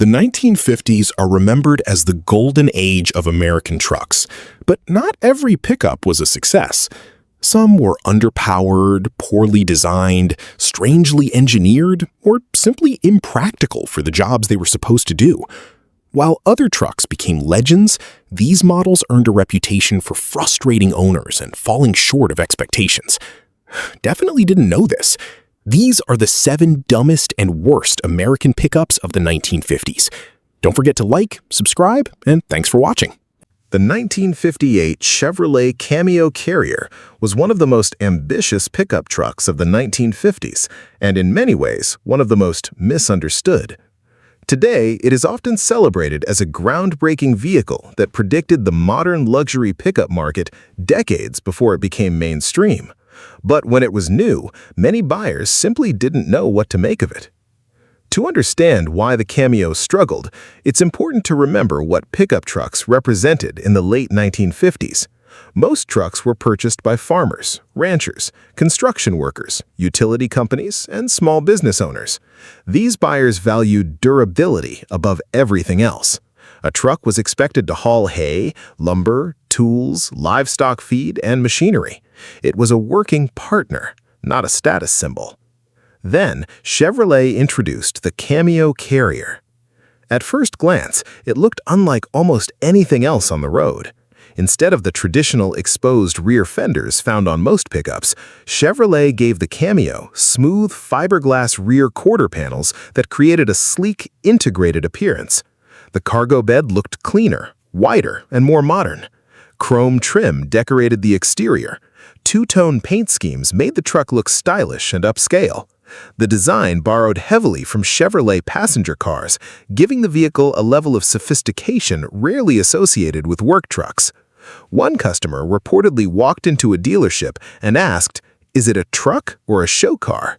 The 1950s are remembered as the golden age of American trucks, but not every pickup was a success. Some were underpowered, poorly designed, strangely engineered, or simply impractical for the jobs they were supposed to do. While other trucks became legends, these models earned a reputation for frustrating owners and falling short of expectations. Definitely didn't know this. These are the 7 dumbest and worst American pickups of the 1950s. Don't forget to like, subscribe, and thanks for watching. The 1958 Chevrolet Cameo Carrier was one of the most ambitious pickup trucks of the 1950s, and in many ways, one of the most misunderstood. Today, it is often celebrated as a groundbreaking vehicle that predicted the modern luxury pickup market decades before it became mainstream. But when it was new, many buyers simply didn't know what to make of it. To understand why the Cameo struggled, it's important to remember what pickup trucks represented in the late 1950s. Most trucks were purchased by farmers, ranchers, construction workers, utility companies, and small business owners. These buyers valued durability above everything else. A truck was expected to haul hay, lumber, tools, livestock feed, and machinery. It was a working partner, not a status symbol. Then, Chevrolet introduced the Cameo Carrier. At first glance, it looked unlike almost anything else on the road. Instead of the traditional exposed rear fenders found on most pickups, Chevrolet gave the Cameo smooth fiberglass rear quarter panels that created a sleek, integrated appearance. The cargo bed looked cleaner, wider, and more modern. Chrome trim decorated the exterior. Two-tone paint schemes made the truck look stylish and upscale. The design borrowed heavily from Chevrolet passenger cars, giving the vehicle a level of sophistication rarely associated with work trucks. One customer reportedly walked into a dealership and asked, "Is it a truck or a show car?"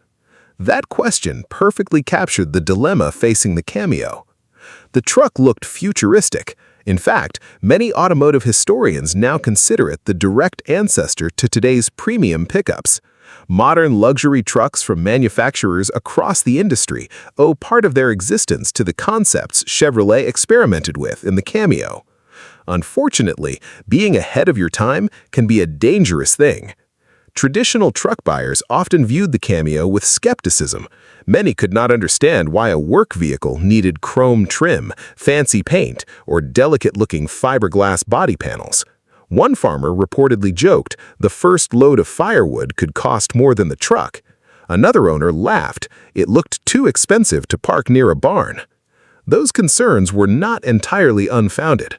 That question perfectly captured the dilemma facing the Cameo. The truck looked futuristic. In fact, many automotive historians now consider it the direct ancestor to today's premium pickups. Modern luxury trucks from manufacturers across the industry owe part of their existence to the concepts Chevrolet experimented with in the Cameo. Unfortunately, being ahead of your time can be a dangerous thing. Traditional truck buyers often viewed the Cameo with skepticism. Many could not understand why a work vehicle needed chrome trim, fancy paint, or delicate-looking fiberglass body panels. One farmer reportedly joked the first load of firewood could cost more than the truck. Another owner laughed it looked too expensive to park near a barn. Those concerns were not entirely unfounded.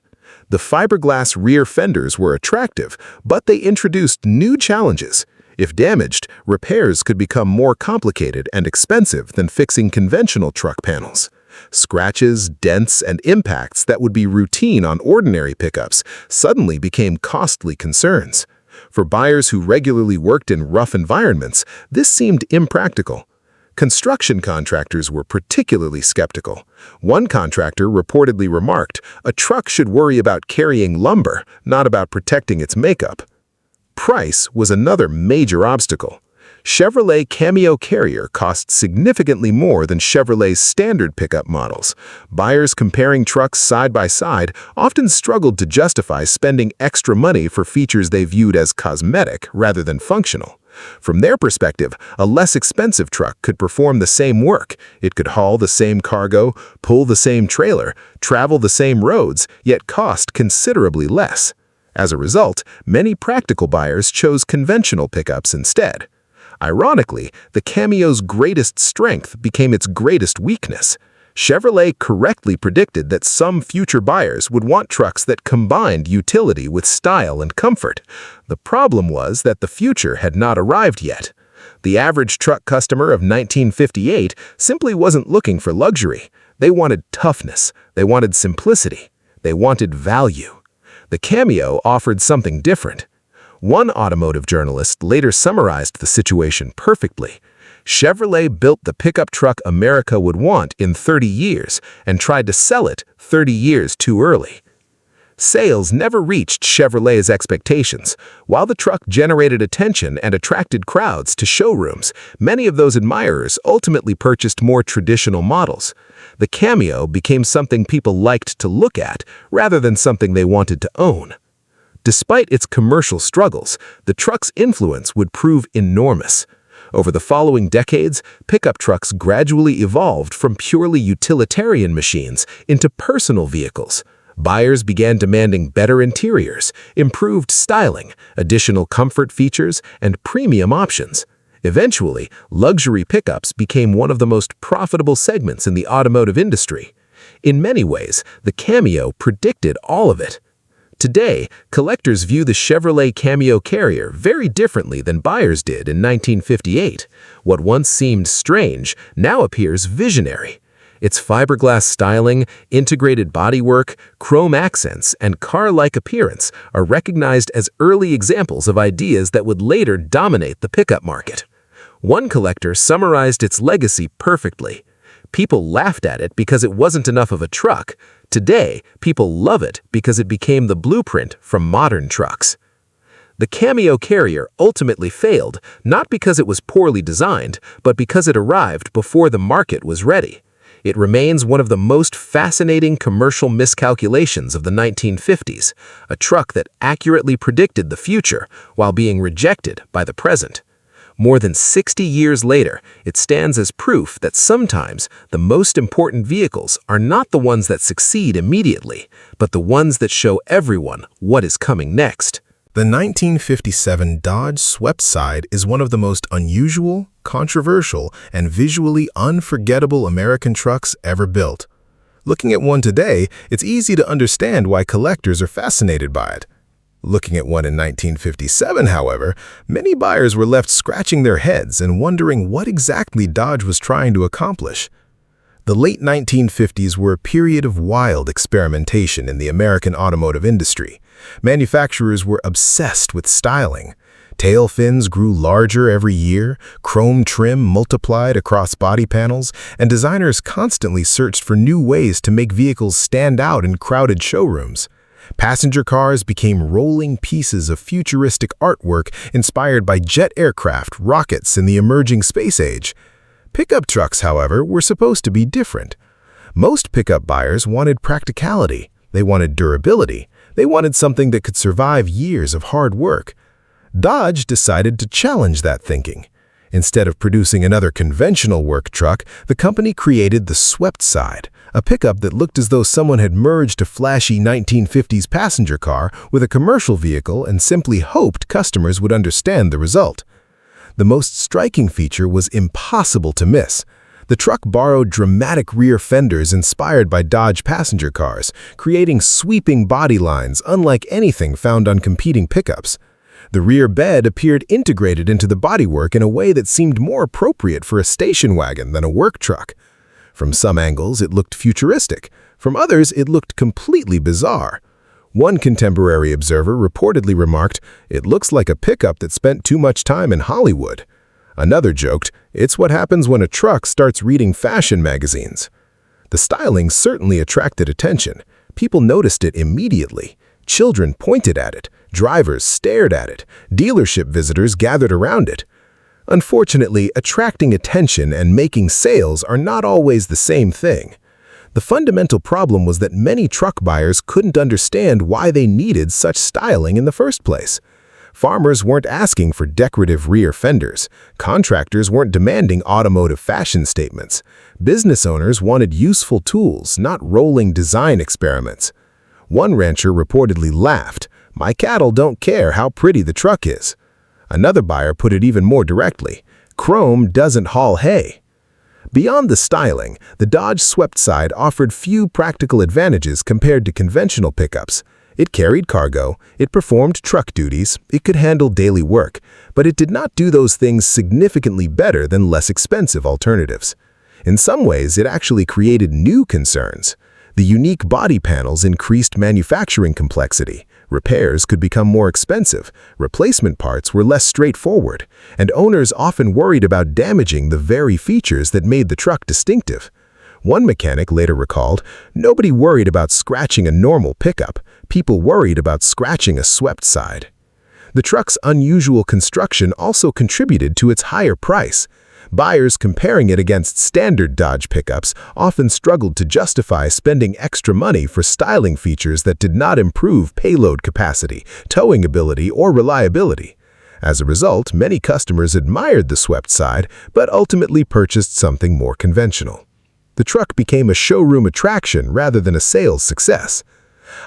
The fiberglass rear fenders were attractive, but they introduced new challenges. If damaged, repairs could become more complicated and expensive than fixing conventional truck panels. Scratches, dents, and impacts that would be routine on ordinary pickups suddenly became costly concerns. For buyers who regularly worked in rough environments, this seemed impractical. Construction contractors were particularly skeptical. One contractor reportedly remarked, "A truck should worry about carrying lumber, not about protecting its makeup." Price was another major obstacle. Chevrolet Cameo Carrier cost significantly more than Chevrolet's standard pickup models. Buyers comparing trucks side by side often struggled to justify spending extra money for features they viewed as cosmetic rather than functional. From their perspective, a less expensive truck could perform the same work. It could haul the same cargo, pull the same trailer, travel the same roads, yet cost considerably less. As a result, many practical buyers chose conventional pickups instead. Ironically, the Cameo's greatest strength became its greatest weakness. Chevrolet correctly predicted that some future buyers would want trucks that combined utility with style and comfort. The problem was that the future had not arrived yet. The average truck customer of 1958 simply wasn't looking for luxury. They wanted toughness. They wanted simplicity. They wanted value. The Cameo offered something different. One automotive journalist later summarized the situation perfectly. Chevrolet built the pickup truck America would want in 30 years and tried to sell it 30 years too early. Sales never reached Chevrolet's expectations. While the truck generated attention and attracted crowds to showrooms, many of those admirers ultimately purchased more traditional models. The Cameo became something people liked to look at rather than something they wanted to own. Despite its commercial struggles, the truck's influence would prove enormous. Over the following decades, pickup trucks gradually evolved from purely utilitarian machines into personal vehicles. Buyers began demanding better interiors, improved styling, additional comfort features, and premium options. Eventually, luxury pickups became one of the most profitable segments in the automotive industry. In many ways, the Cameo predicted all of it. Today, collectors view the Chevrolet Cameo Carrier very differently than buyers did in 1958. What once seemed strange now appears visionary. Its fiberglass styling, integrated bodywork, chrome accents, and car-like appearance are recognized as early examples of ideas that would later dominate the pickup market. One collector summarized its legacy perfectly. People laughed at it because it wasn't enough of a truck. Today, people love it because it became the blueprint for modern trucks. The Cameo Carrier ultimately failed, not because it was poorly designed, but because it arrived before the market was ready. It remains one of the most fascinating commercial miscalculations of the 1950s, a truck that accurately predicted the future while being rejected by the present. More than 60 years later, it stands as proof that sometimes the most important vehicles are not the ones that succeed immediately, but the ones that show everyone what is coming next. The 1957 Dodge Swept Side is one of the most unusual, controversial, and visually unforgettable American trucks ever built. Looking at one today, it's easy to understand why collectors are fascinated by it. Looking at one in 1957, however, many buyers were left scratching their heads and wondering what exactly Dodge was trying to accomplish. The late 1950s were a period of wild experimentation in the American automotive industry. Manufacturers were obsessed with styling. Tail fins grew larger every year, chrome trim multiplied across body panels, and designers constantly searched for new ways to make vehicles stand out in crowded showrooms. Passenger cars became rolling pieces of futuristic artwork inspired by jet aircraft, rockets, and the emerging space age. Pickup trucks, however, were supposed to be different. Most pickup buyers wanted practicality. They wanted durability. They wanted something that could survive years of hard work. Dodge decided to challenge that thinking. Instead of producing another conventional work truck, the company created the Swept Side, a pickup that looked as though someone had merged a flashy 1950s passenger car with a commercial vehicle and simply hoped customers would understand the result. The most striking feature was impossible to miss. The truck borrowed dramatic rear fenders inspired by Dodge passenger cars, creating sweeping body lines unlike anything found on competing pickups. The rear bed appeared integrated into the bodywork in a way that seemed more appropriate for a station wagon than a work truck. From some angles, it looked futuristic. From others, it looked completely bizarre. One contemporary observer reportedly remarked, "It looks like a pickup that spent too much time in Hollywood." Another joked, "It's what happens when a truck starts reading fashion magazines." The styling certainly attracted attention. People noticed it immediately. Children pointed at it. Drivers stared at it. Dealership visitors gathered around it. Unfortunately, attracting attention and making sales are not always the same thing. The fundamental problem was that many truck buyers couldn't understand why they needed such styling in the first place. Farmers weren't asking for decorative rear fenders. Contractors weren't demanding automotive fashion statements. Business owners wanted useful tools, not rolling design experiments. One rancher reportedly laughed, "My cattle don't care how pretty the truck is." Another buyer put it even more directly, "Chrome doesn't haul hay." Beyond the styling, the Dodge Swept Side offered few practical advantages compared to conventional pickups. It carried cargo, it performed truck duties, it could handle daily work, but it did not do those things significantly better than less expensive alternatives. In some ways, it actually created new concerns. The unique body panels increased manufacturing complexity. Repairs could become more expensive, replacement parts were less straightforward, and owners often worried about damaging the very features that made the truck distinctive. One mechanic later recalled, "Nobody worried about scratching a normal pickup. People worried about scratching a swept side." The truck's unusual construction also contributed to its higher price. Buyers comparing it against standard Dodge pickups often struggled to justify spending extra money for styling features that did not improve payload capacity, towing ability, or reliability. As a result, many customers admired the swept side, but ultimately purchased something more conventional. The truck became a showroom attraction rather than a sales success.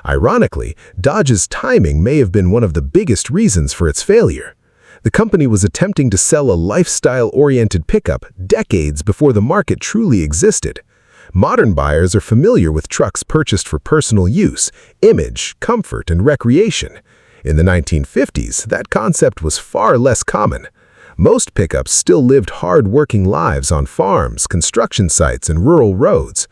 Ironically, Dodge's timing may have been one of the biggest reasons for its failure. The company was attempting to sell a lifestyle-oriented pickup decades before the market truly existed. Modern buyers are familiar with trucks purchased for personal use, image, comfort, and recreation. In the 1950s, that concept was far less common. Most pickups still lived hard-working lives on farms, construction sites, and rural roads.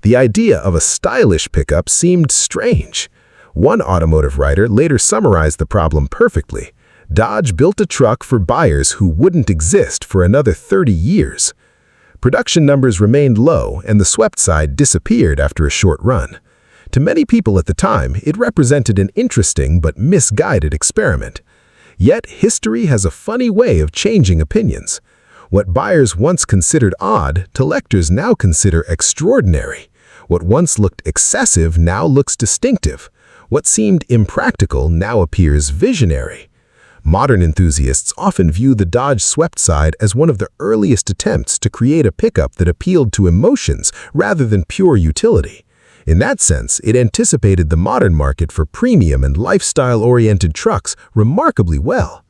The idea of a stylish pickup seemed strange. One automotive writer later summarized the problem perfectly. Dodge built a truck for buyers who wouldn't exist for another 30 years. Production numbers remained low, and the swept side disappeared after a short run. To many people at the time, it represented an interesting but misguided experiment. Yet, history has a funny way of changing opinions. What buyers once considered odd, collectors now consider extraordinary. What once looked excessive now looks distinctive. What seemed impractical now appears visionary. Modern enthusiasts often view the Dodge swept side as one of the earliest attempts to create a pickup that appealed to emotions rather than pure utility. In that sense, it anticipated the modern market for premium and lifestyle-oriented trucks remarkably well.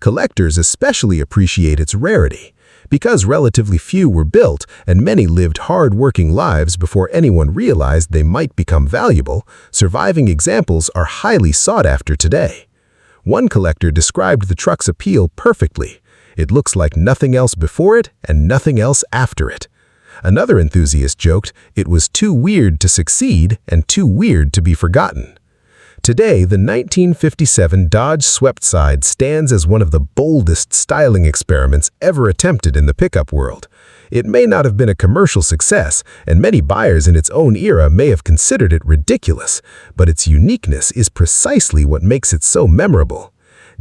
Collectors especially appreciate its rarity. Because relatively few were built and many lived hard-working lives before anyone realized they might become valuable, surviving examples are highly sought after today. One collector described the truck's appeal perfectly. It looks like nothing else before it and nothing else after it. Another enthusiast joked, "It was too weird to succeed and too weird to be forgotten." Today, the 1957 Dodge swept side stands as one of the boldest styling experiments ever attempted in the pickup world. It may not have been a commercial success, and many buyers in its own era may have considered it ridiculous, but its uniqueness is precisely what makes it so memorable.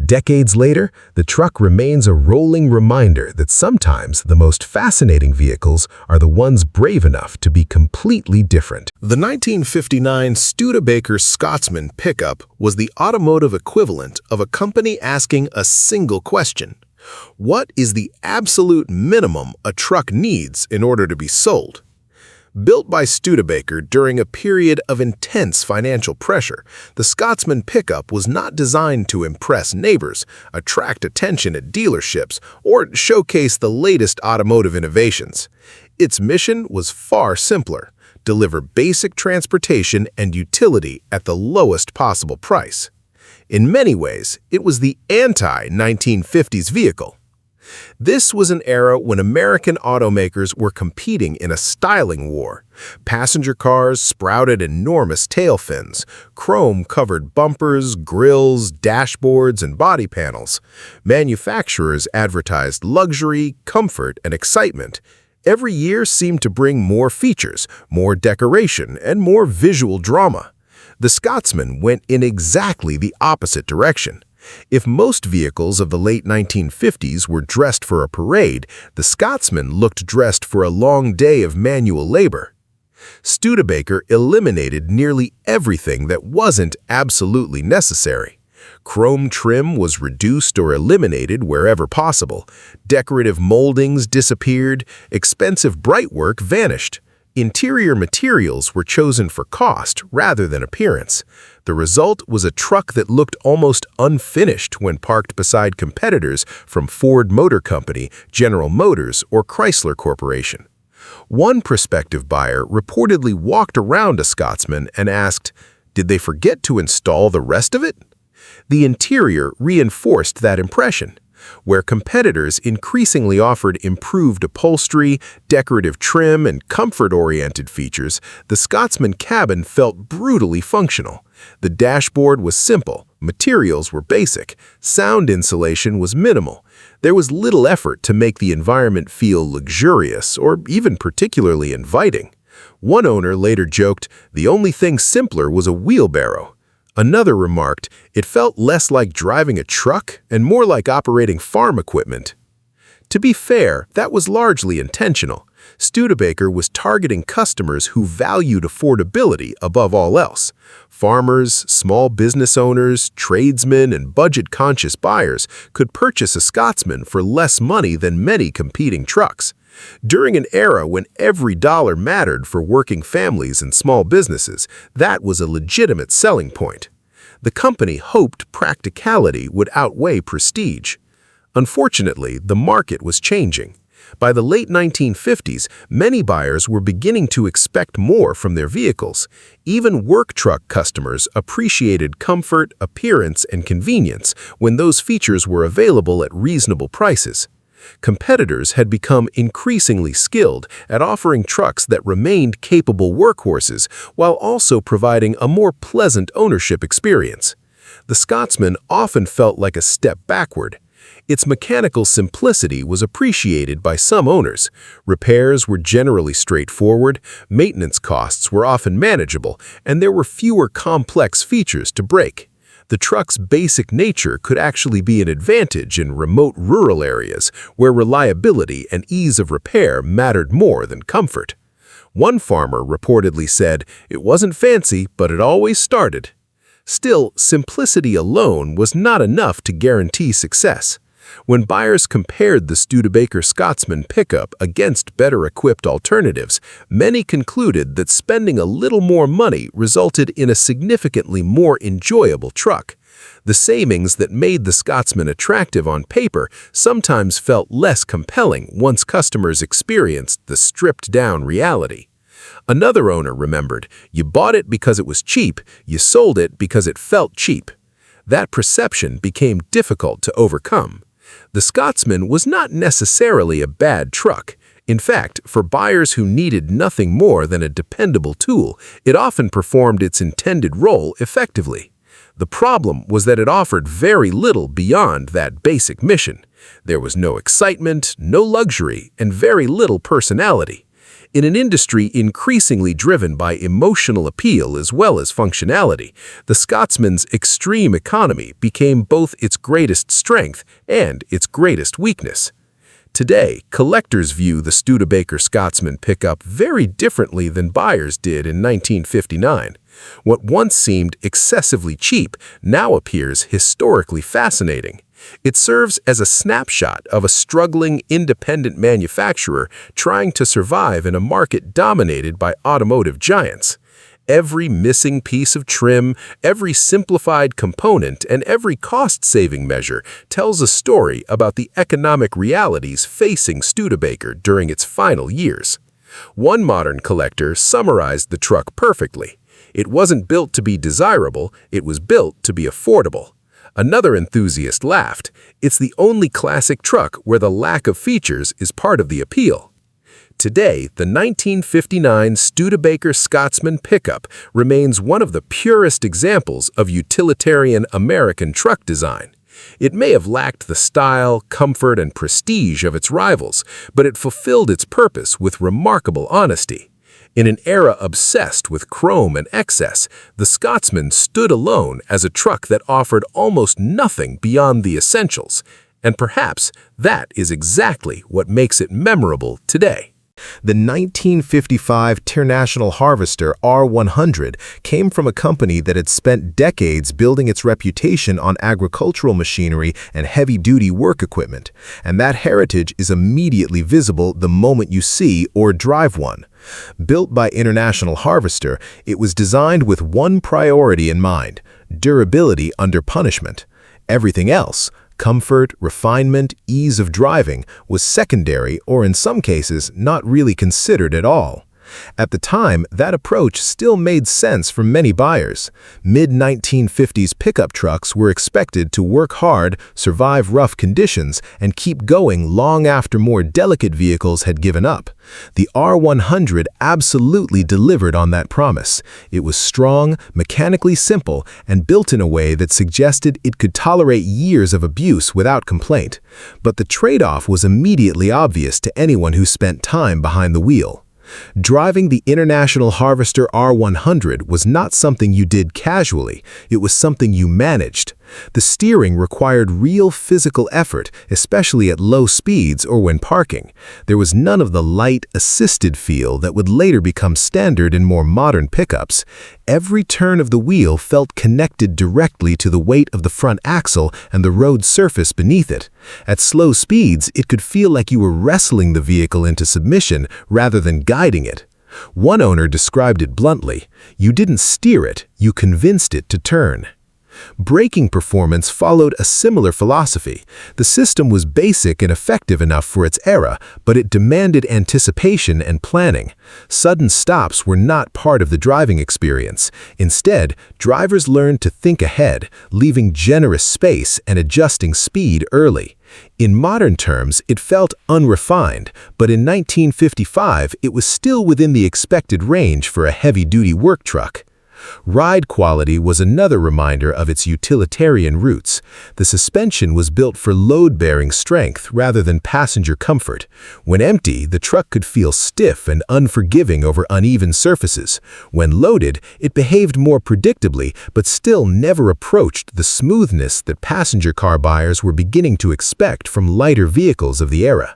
Decades later, the truck remains a rolling reminder that sometimes the most fascinating vehicles are the ones brave enough to be completely different. The 1959 Studebaker Scotsman pickup was the automotive equivalent of a company asking a single question: what is the absolute minimum a truck needs in order to be sold? Built by Studebaker during a period of intense financial pressure, the Scotsman pickup was not designed to impress neighbors, attract attention at dealerships, or showcase the latest automotive innovations. Its mission was far simpler: deliver basic transportation and utility at the lowest possible price. In many ways, it was the anti-1950s vehicle. This was an era when American automakers were competing in a styling war. Passenger cars sprouted enormous tail fins, chrome-covered bumpers, grills, dashboards, and body panels. Manufacturers advertised luxury, comfort, and excitement. Every year seemed to bring more features, more decoration, and more visual drama. The Scotsman went in exactly the opposite direction. If most vehicles of the late 1950s were dressed for a parade, the Scotsman looked dressed for a long day of manual labor. Studebaker eliminated nearly everything that wasn't absolutely necessary. Chrome trim was reduced or eliminated wherever possible. Decorative moldings disappeared. Expensive brightwork vanished. Interior materials were chosen for cost rather than appearance. The result was a truck that looked almost unfinished when parked beside competitors from Ford Motor Company, General Motors, or Chrysler Corporation. One prospective buyer reportedly walked around a Scotsman and asked, "Did they forget to install the rest of it?" The interior reinforced that impression. Where competitors increasingly offered improved upholstery, decorative trim, and comfort-oriented features, the Scotsman cabin felt brutally functional. The dashboard was simple, materials were basic, sound insulation was minimal. There was little effort to make the environment feel luxurious or even particularly inviting. One owner later joked, "The only thing simpler was a wheelbarrow." Another remarked, "It felt less like driving a truck and more like operating farm equipment." To be fair, that was largely intentional. Studebaker was targeting customers who valued affordability above all else. Farmers, small business owners, tradesmen, and budget-conscious buyers could purchase a Scotsman for less money than many competing trucks. During an era when every dollar mattered for working families and small businesses, that was a legitimate selling point. The company hoped practicality would outweigh prestige. Unfortunately, the market was changing. By the late 1950s, many buyers were beginning to expect more from their vehicles. Even work truck customers appreciated comfort, appearance, and convenience when those features were available at reasonable prices. Competitors had become increasingly skilled at offering trucks that remained capable workhorses while also providing a more pleasant ownership experience. The Scotsman often felt like a step backward. Its mechanical simplicity was appreciated by some owners. Repairs were generally straightforward, maintenance costs were often manageable, and there were fewer complex features to break. The truck's basic nature could actually be an advantage in remote rural areas where reliability and ease of repair mattered more than comfort. One farmer reportedly said, "It wasn't fancy, but it always started." Still, simplicity alone was not enough to guarantee success. When buyers compared the Studebaker Scotsman pickup against better-equipped alternatives, many concluded that spending a little more money resulted in a significantly more enjoyable truck. The savings that made the Scotsman attractive on paper sometimes felt less compelling once customers experienced the stripped-down reality. Another owner remembered, "You bought it because it was cheap, you sold it because it felt cheap." That perception became difficult to overcome. The Scotsman was not necessarily a bad truck. In fact, for buyers who needed nothing more than a dependable tool, it often performed its intended role effectively. The problem was that it offered very little beyond that basic mission. There was no excitement, no luxury, and very little personality. In an industry increasingly driven by emotional appeal as well as functionality, the Scotsman's extreme economy became both its greatest strength and its greatest weakness. Today, collectors view the Studebaker Scotsman pickup very differently than buyers did in 1959. What once seemed excessively cheap now appears historically fascinating. It serves as a snapshot of a struggling independent manufacturer trying to survive in a market dominated by automotive giants. Every missing piece of trim, every simplified component, and every cost-saving measure tells a story about the economic realities facing Studebaker during its final years. One modern collector summarized the truck perfectly. It wasn't built to be desirable, it was built to be affordable. Another enthusiast laughed. "It's the only classic truck where the lack of features is part of the appeal." Today, the 1959 Studebaker Scotsman pickup remains one of the purest examples of utilitarian American truck design. It may have lacked the style, comfort, and prestige of its rivals, but it fulfilled its purpose with remarkable honesty. In an era obsessed with chrome and excess, the Scotsman stood alone as a truck that offered almost nothing beyond the essentials, and perhaps that is exactly what makes it memorable today. The 1955 International Harvester R100 came from a company that had spent decades building its reputation on agricultural machinery and heavy-duty work equipment, and that heritage is immediately visible the moment you see or drive one. Built by International Harvester, it was designed with one priority in mind: durability under punishment. Everything else, comfort, refinement, ease of driving, was secondary or in some cases not really considered at all. At the time, that approach still made sense for many buyers. Mid-1950s pickup trucks were expected to work hard, survive rough conditions, and keep going long after more delicate vehicles had given up. The R100 absolutely delivered on that promise. It was strong, mechanically simple, and built in a way that suggested it could tolerate years of abuse without complaint. But the trade-off was immediately obvious to anyone who spent time behind the wheel. Driving the International Harvester R100 was not something you did casually, it was something you managed. The steering required real physical effort, especially at low speeds or when parking. There was none of the light, assisted feel that would later become standard in more modern pickups. Every turn of the wheel felt connected directly to the weight of the front axle and the road surface beneath it. At slow speeds, it could feel like you were wrestling the vehicle into submission rather than guiding it. One owner described it bluntly: "You didn't steer it, you convinced it to turn." Braking performance followed a similar philosophy. The system was basic and effective enough for its era, but it demanded anticipation and planning. Sudden stops were not part of the driving experience. Instead, drivers learned to think ahead, leaving generous space and adjusting speed early. In modern terms, it felt unrefined, but in 1955, it was still within the expected range for a heavy-duty work truck. Ride quality was another reminder of its utilitarian roots. The suspension was built for load-bearing strength rather than passenger comfort. When empty, the truck could feel stiff and unforgiving over uneven surfaces. When loaded, it behaved more predictably, but still never approached the smoothness that passenger car buyers were beginning to expect from lighter vehicles of the era.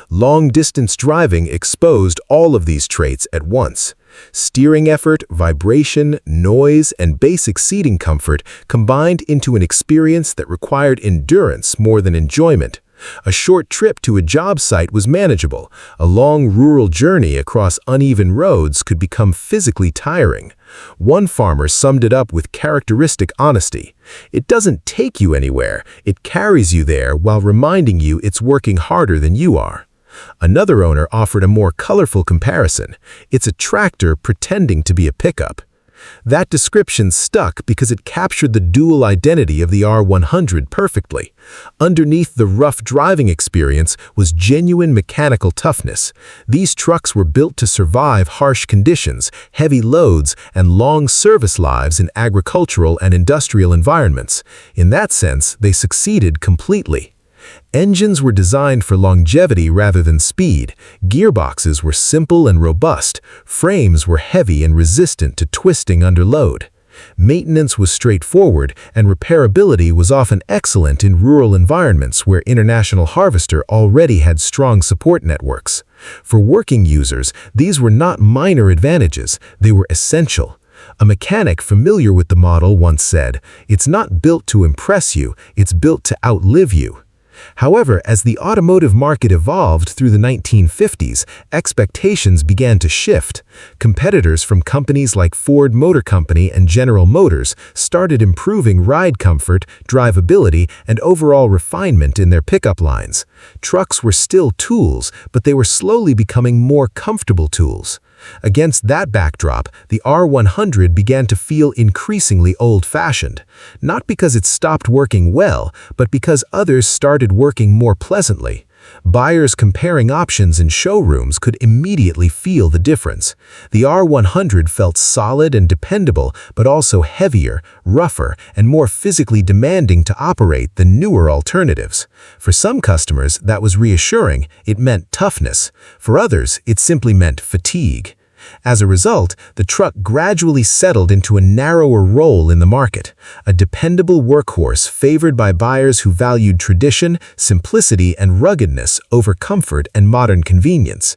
Long-distance driving exposed all of these traits at once. Steering effort, vibration, noise, and basic seating comfort combined into an experience that required endurance more than enjoyment. A short trip to a job site was manageable. A long rural journey across uneven roads could become physically tiring. One farmer summed it up with characteristic honesty: "It doesn't take you anywhere, it carries you there while reminding you it's working harder than you are." Another owner offered a more colorful comparison: "It's a tractor pretending to be a pickup." That description stuck because it captured the dual identity of the R100 perfectly. Underneath the rough driving experience was genuine mechanical toughness. These trucks were built to survive harsh conditions, heavy loads, and long service lives in agricultural and industrial environments. In that sense, they succeeded completely. Engines were designed for longevity rather than speed. Gearboxes were simple and robust. Frames were heavy and resistant to twisting under load. Maintenance was straightforward, and repairability was often excellent in rural environments where International Harvester already had strong support networks. For working users, these were not minor advantages, they were essential. A mechanic familiar with the model once said, "It's not built to impress you, it's built to outlive you." However, as the automotive market evolved through the 1950s, expectations began to shift. Competitors from companies like Ford Motor Company and General Motors started improving ride comfort, drivability, and overall refinement in their pickup lines. Trucks were still tools, but they were slowly becoming more comfortable tools. Against that backdrop, the R100 began to feel increasingly old-fashioned, not because it stopped working well, but because others started working more pleasantly. Buyers comparing options in showrooms could immediately feel the difference. The R100 felt solid and dependable, but also heavier, rougher, and more physically demanding to operate than newer alternatives. For some customers, that was reassuring. It meant toughness. For others, it simply meant fatigue. As a result, the truck gradually settled into a narrower role in the market, a dependable workhorse favored by buyers who valued tradition, simplicity, and ruggedness over comfort and modern convenience.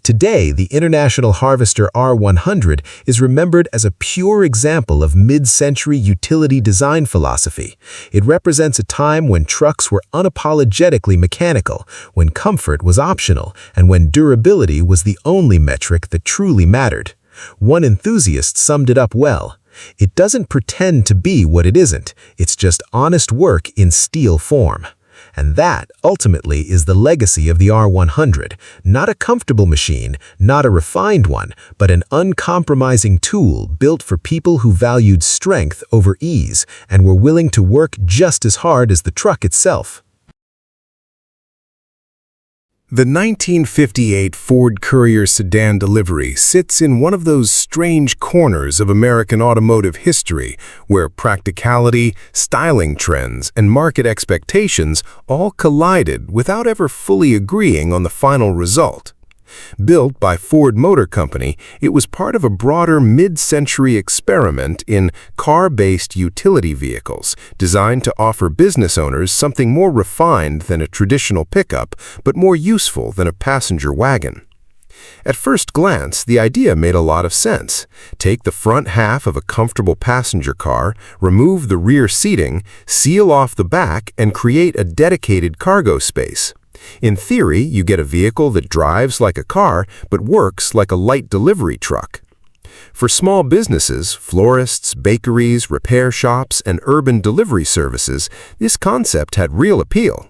Today, the International Harvester R100 is remembered as a pure example of mid-century utility design philosophy. It represents a time when trucks were unapologetically mechanical, when comfort was optional, and when durability was the only metric that truly mattered. One enthusiast summed it up well: "It doesn't pretend to be what it isn't, it's just honest work in steel form." And that, ultimately, is the legacy of the R100, not a comfortable machine, not a refined one, but an uncompromising tool built for people who valued strength over ease and were willing to work just as hard as the truck itself. The 1958 Ford Courier sedan delivery sits in one of those strange corners of American automotive history where practicality, styling trends, and market expectations all collided without ever fully agreeing on the final result. Built by Ford Motor Company, it was part of a broader mid-century experiment in car-based utility vehicles, designed to offer business owners something more refined than a traditional pickup, but more useful than a passenger wagon. At first glance, the idea made a lot of sense. Take the front half of a comfortable passenger car, remove the rear seating, seal off the back, and create a dedicated cargo space. In theory, you get a vehicle that drives like a car but works like a light delivery truck. For small businesses, florists, bakeries, repair shops, and urban delivery services, this concept had real appeal.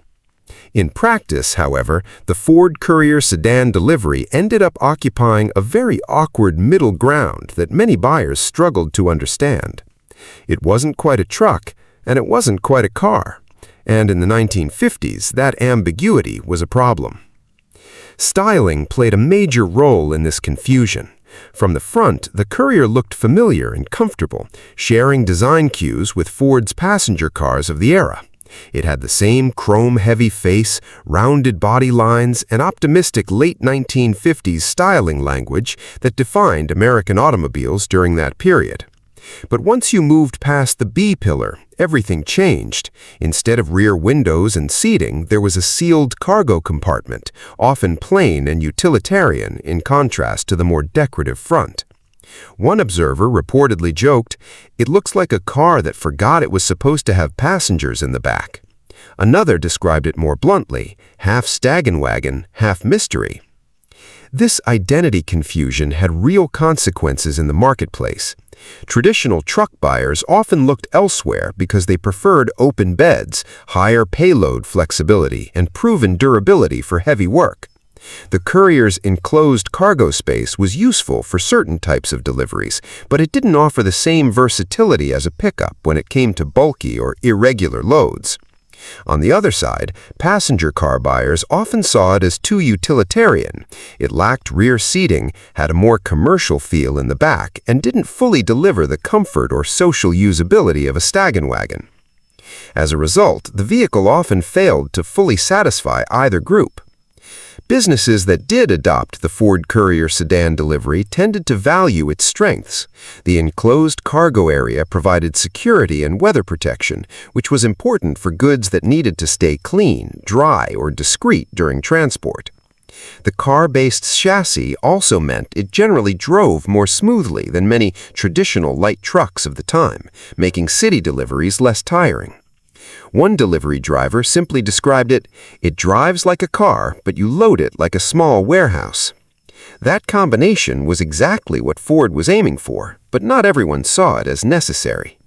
In practice, however, the Ford Courier sedan delivery ended up occupying a very awkward middle ground that many buyers struggled to understand. It wasn't quite a truck, and it wasn't quite a car. And in the 1950s, that ambiguity was a problem. Styling played a major role in this confusion. From the front, the Courier looked familiar and comfortable, sharing design cues with Ford's passenger cars of the era. It had the same chrome-heavy face, rounded body lines, and optimistic late 1950s styling language that defined American automobiles during that period. But once you moved past the B-pillar, everything changed. Instead of rear windows and seating, there was a sealed cargo compartment, often plain and utilitarian in contrast to the more decorative front. One observer reportedly joked, "It looks like a car that forgot it was supposed to have passengers in the back." Another described it more bluntly, half staggin wagon, half mystery. This identity confusion had real consequences in the marketplace. Traditional truck buyers often looked elsewhere because they preferred open beds, higher payload flexibility, and proven durability for heavy work. The Courier's enclosed cargo space was useful for certain types of deliveries, but it didn't offer the same versatility as a pickup when it came to bulky or irregular loads. On the other side, passenger car buyers often saw it as too utilitarian. It lacked rear seating, had a more commercial feel in the back, and didn't fully deliver the comfort or social usability of a staggin wagon. As a result, the vehicle often failed to fully satisfy either group. Businesses that did adopt the Ford Courier sedan delivery tended to value its strengths. The enclosed cargo area provided security and weather protection, which was important for goods that needed to stay clean, dry, or discreet during transport. The car-based chassis also meant it generally drove more smoothly than many traditional light trucks of the time, making city deliveries less tiring. One delivery driver simply described it, "It drives like a car, but you load it like a small warehouse." That combination was exactly what Ford was aiming for, but not everyone saw it as necessary.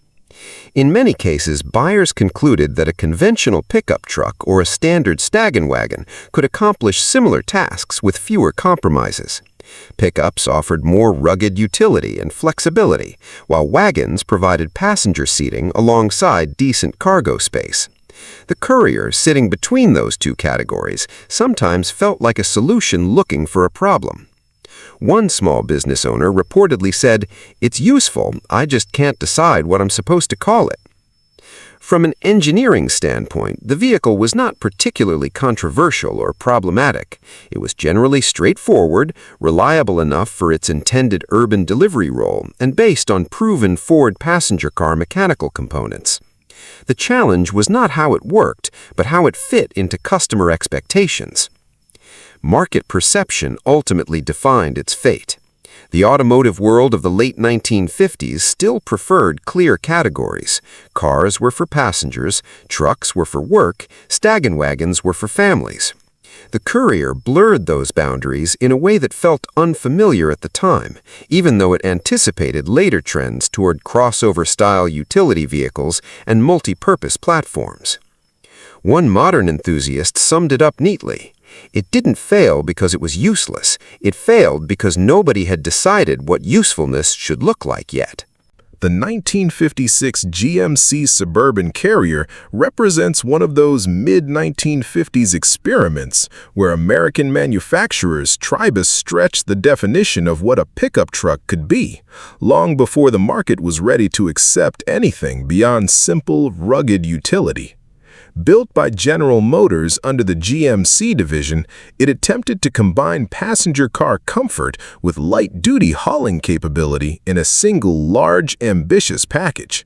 In many cases, buyers concluded that a conventional pickup truck or a standard staggin wagon could accomplish similar tasks with fewer compromises. Pickups offered more rugged utility and flexibility, while wagons provided passenger seating alongside decent cargo space. The Courier, sitting between those two categories, sometimes felt like a solution looking for a problem. One small business owner reportedly said, "It's useful, I just can't decide what I'm supposed to call it." From an engineering standpoint, the vehicle was not particularly controversial or problematic. It was generally straightforward, reliable enough for its intended urban delivery role, and based on proven Ford passenger car mechanical components. The challenge was not how it worked, but how it fit into customer expectations. Market perception ultimately defined its fate. The automotive world of the late 1950s still preferred clear categories. Cars were for passengers, trucks were for work, staggin wagons were for families. The Courier blurred those boundaries in a way that felt unfamiliar at the time, even though it anticipated later trends toward crossover-style utility vehicles and multi-purpose platforms. One modern enthusiast summed it up neatly. It didn't fail because it was useless. It failed because nobody had decided what usefulness should look like yet. The 1956 GMC Suburban Carrier represents one of those mid-1950s experiments where American manufacturers tried to stretch the definition of what a pickup truck could be, long before the market was ready to accept anything beyond simple, rugged utility. Built by General Motors under the GMC division, it attempted to combine passenger car comfort with light-duty hauling capability in a single large, ambitious package.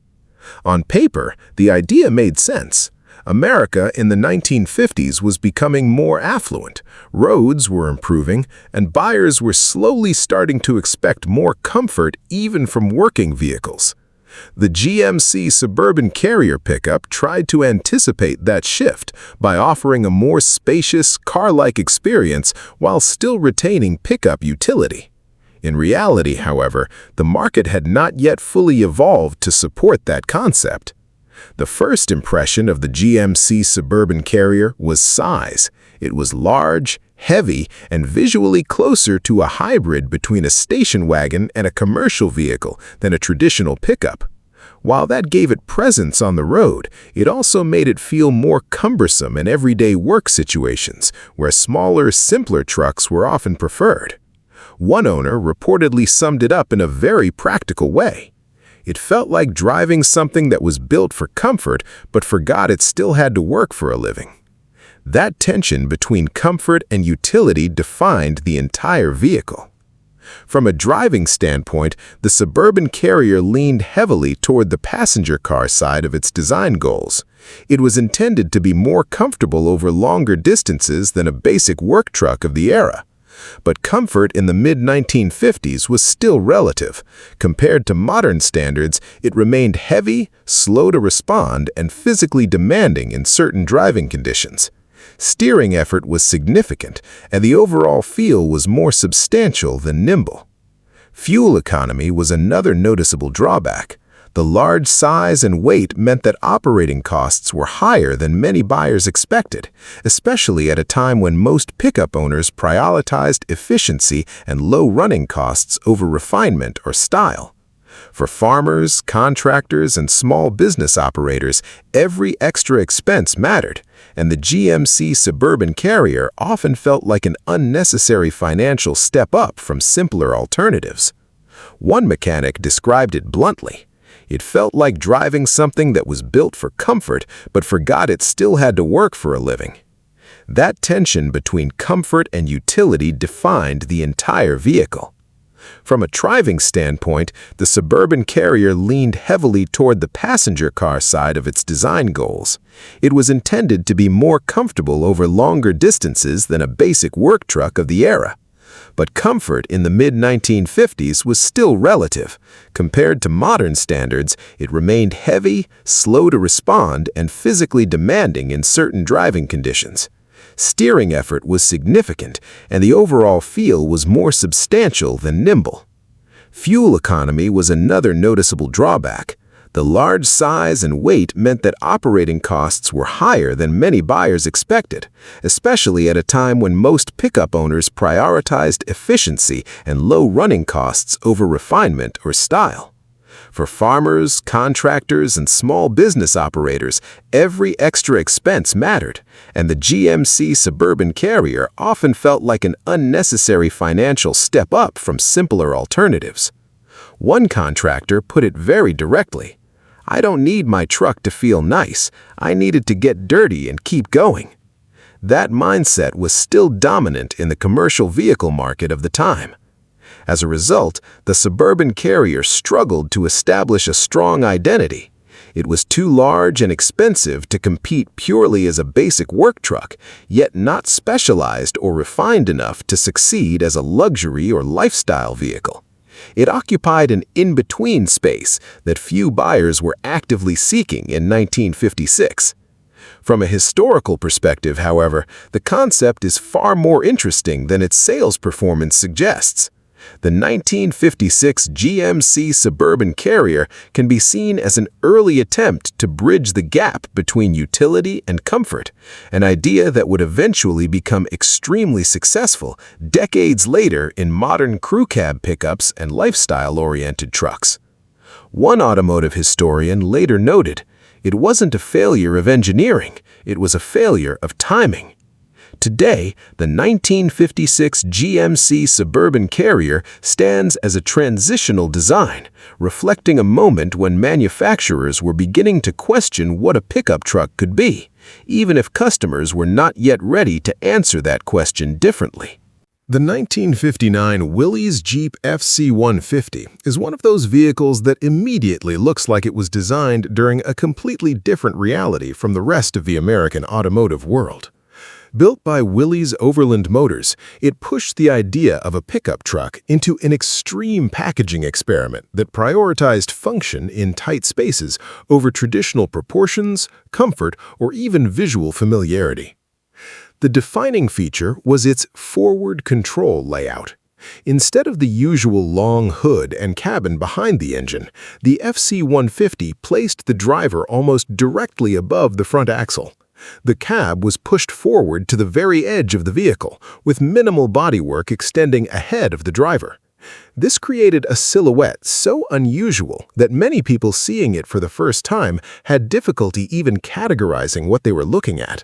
On paper, the idea made sense. America in the 1950s was becoming more affluent, roads were improving, and buyers were slowly starting to expect more comfort even from working vehicles. The GMC Suburban Carrier pickup tried to anticipate that shift by offering a more spacious, car-like experience while still retaining pickup utility. In reality, however, the market had not yet fully evolved to support that concept. The first impression of the GMC Suburban Carrier was size. It was large, heavy, and visually closer to a hybrid between a station wagon and a commercial vehicle than a traditional pickup. While that gave it presence on the road, it also made it feel more cumbersome in everyday work situations, where smaller, simpler trucks were often preferred. One owner reportedly summed it up in a very practical way. It felt like driving something that was built for comfort but forgot it still had to work for a living. That tension between comfort and utility defined the entire vehicle. From a driving standpoint, the Suburban Carrier leaned heavily toward the passenger car side of its design goals. It was intended to be more comfortable over longer distances than a basic work truck of the era. But comfort in the mid-1950s was still relative. Compared to modern standards, it remained heavy, slow to respond, and physically demanding in certain driving conditions. Steering effort was significant, and the overall feel was more substantial than nimble. Fuel economy was another noticeable drawback. The large size and weight meant that operating costs were higher than many buyers expected, especially at a time when most pickup owners prioritized efficiency and low running costs over refinement or style. For farmers, contractors, and small business operators, every extra expense mattered, and the GMC Suburban Carrier often felt like an unnecessary financial step up from simpler alternatives. One mechanic described it bluntly. It felt like driving something that was built for comfort but forgot it still had to work for a living. That tension between comfort and utility defined the entire vehicle. From a driving standpoint, the Suburban Carrier leaned heavily toward the passenger car side of its design goals. It was intended to be more comfortable over longer distances than a basic work truck of the era. But comfort in the mid-1950s was still relative. Compared to modern standards, it remained heavy, slow to respond, and physically demanding in certain driving conditions. Steering effort was significant, and the overall feel was more substantial than nimble. Fuel economy was another noticeable drawback. The large size and weight meant that operating costs were higher than many buyers expected, especially at a time when most pickup owners prioritized efficiency and low running costs over refinement or style. For farmers, contractors, and small business operators, every extra expense mattered, and the GMC Suburban Carrier often felt like an unnecessary financial step up from simpler alternatives. One contractor put it very directly. "I don't need my truck to feel nice. I need it to get dirty and keep going." That mindset was still dominant in the commercial vehicle market of the time. As a result, the Suburban Carrier struggled to establish a strong identity. It was too large and expensive to compete purely as a basic work truck, yet not specialized or refined enough to succeed as a luxury or lifestyle vehicle. It occupied an in-between space that few buyers were actively seeking in 1956. From a historical perspective, however, the concept is far more interesting than its sales performance suggests. The 1956 GMC Suburban Carrier can be seen as an early attempt to bridge the gap between utility and comfort, an idea that would eventually become extremely successful decades later in modern crew cab pickups and lifestyle-oriented trucks. One automotive historian later noted, "It wasn't a failure of engineering, it was a failure of timing." Today, the 1956 GMC Suburban Carrier stands as a transitional design, reflecting a moment when manufacturers were beginning to question what a pickup truck could be, even if customers were not yet ready to answer that question differently. The 1959 Willys Jeep FC-150 is one of those vehicles that immediately looks like it was designed during a completely different reality from the rest of the American automotive world. Built by Willys Overland Motors, it pushed the idea of a pickup truck into an extreme packaging experiment that prioritized function in tight spaces over traditional proportions, comfort, or even visual familiarity. The defining feature was its forward control layout. Instead of the usual long hood and cabin behind the engine, the FC-150 placed the driver almost directly above the front axle. The cab was pushed forward to the very edge of the vehicle, with minimal bodywork extending ahead of the driver. This created a silhouette so unusual that many people seeing it for the first time had difficulty even categorizing what they were looking at.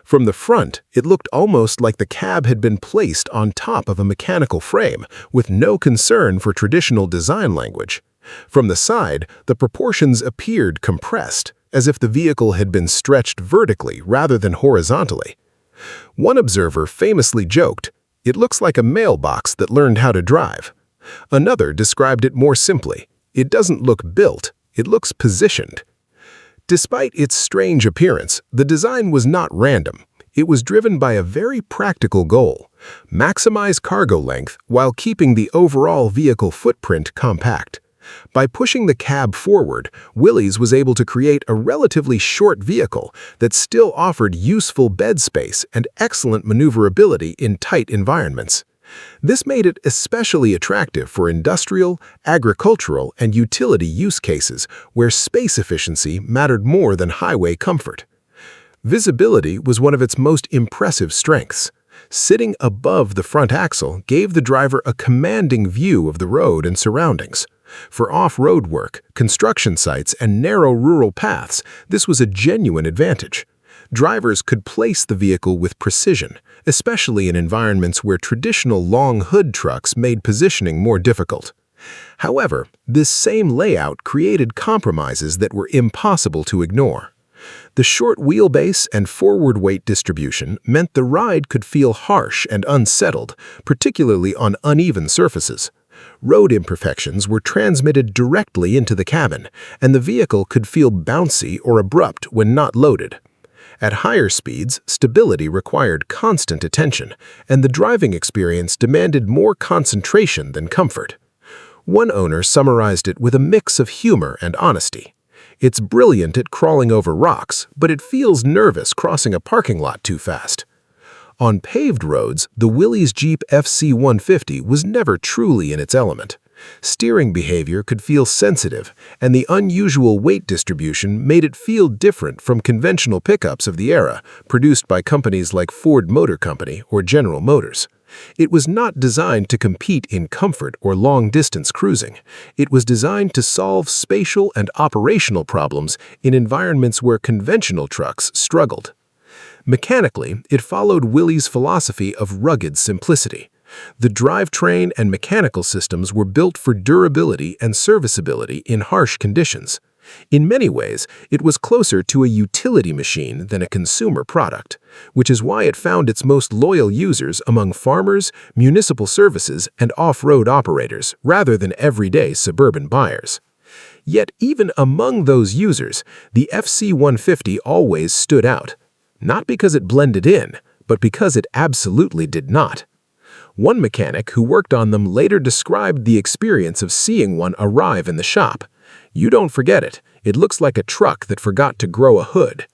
From the front, it looked almost like the cab had been placed on top of a mechanical frame, with no concern for traditional design language. From the side, the proportions appeared compressed, as if the vehicle had been stretched vertically rather than horizontally. One observer famously joked, "It looks like a mailbox that learned how to drive." Another described it more simply, "It doesn't look built, it looks positioned." Despite its strange appearance, the design was not random. It was driven by a very practical goal: maximize cargo length while keeping the overall vehicle footprint compact. By pushing the cab forward, Willys was able to create a relatively short vehicle that still offered useful bed space and excellent maneuverability in tight environments. This made it especially attractive for industrial, agricultural, and utility use cases where space efficiency mattered more than highway comfort. Visibility was one of its most impressive strengths. Sitting above the front axle gave the driver a commanding view of the road and surroundings. For off-road work, construction sites, and narrow rural paths, this was a genuine advantage. Drivers could place the vehicle with precision, especially in environments where traditional long hood trucks made positioning more difficult. However, this same layout created compromises that were impossible to ignore. The short wheelbase and forward weight distribution meant the ride could feel harsh and unsettled, particularly on uneven surfaces. Road imperfections were transmitted directly into the cabin, and the vehicle could feel bouncy or abrupt when not loaded. At higher speeds, stability required constant attention, and the driving experience demanded more concentration than comfort. One owner summarized it with a mix of humor and honesty. "It's brilliant at crawling over rocks, but it feels nervous crossing a parking lot too fast." On paved roads, the Willys Jeep FC-150 was never truly in its element. Steering behavior could feel sensitive, and the unusual weight distribution made it feel different from conventional pickups of the era, produced by companies like Ford Motor Company or General Motors. It was not designed to compete in comfort or long-distance cruising. It was designed to solve spatial and operational problems in environments where conventional trucks struggled. Mechanically, it followed Willys' philosophy of rugged simplicity. The drivetrain and mechanical systems were built for durability and serviceability in harsh conditions. In many ways, it was closer to a utility machine than a consumer product, which is why it found its most loyal users among farmers, municipal services, and off-road operators, rather than everyday suburban buyers. Yet even among those users, the FC-150 always stood out. Not because it blended in, but because it absolutely did not. One mechanic who worked on them later described the experience of seeing one arrive in the shop. "You don't forget it. It looks like a truck that forgot to grow a hood."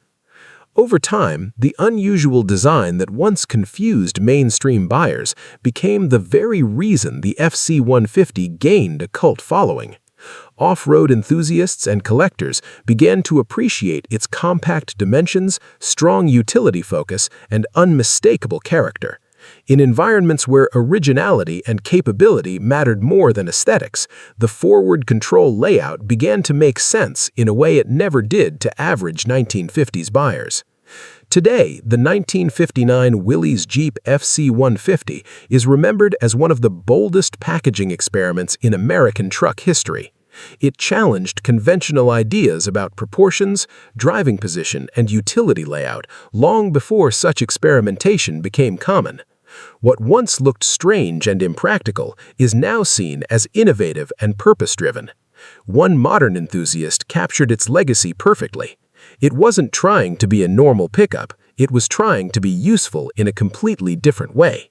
Over time, the unusual design that once confused mainstream buyers became the very reason the FC-150 gained a cult following. Off-road enthusiasts and collectors began to appreciate its compact dimensions, strong utility focus, and unmistakable character. In environments where originality and capability mattered more than aesthetics, the forward control layout began to make sense in a way it never did to average 1950s buyers. Today, the 1959 Willys Jeep FC-150 is remembered as one of the boldest packaging experiments in American truck history. It challenged conventional ideas about proportions, driving position, and utility layout long before such experimentation became common. What once looked strange and impractical is now seen as innovative and purpose-driven. One modern enthusiast captured its legacy perfectly. It wasn't trying to be a normal pickup, it was trying to be useful in a completely different way.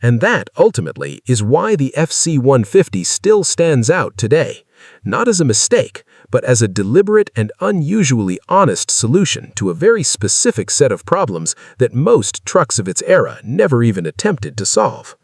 And that, ultimately, is why the FC-150 still stands out today, not as a mistake, but as a deliberate and unusually honest solution to a very specific set of problems that most trucks of its era never even attempted to solve.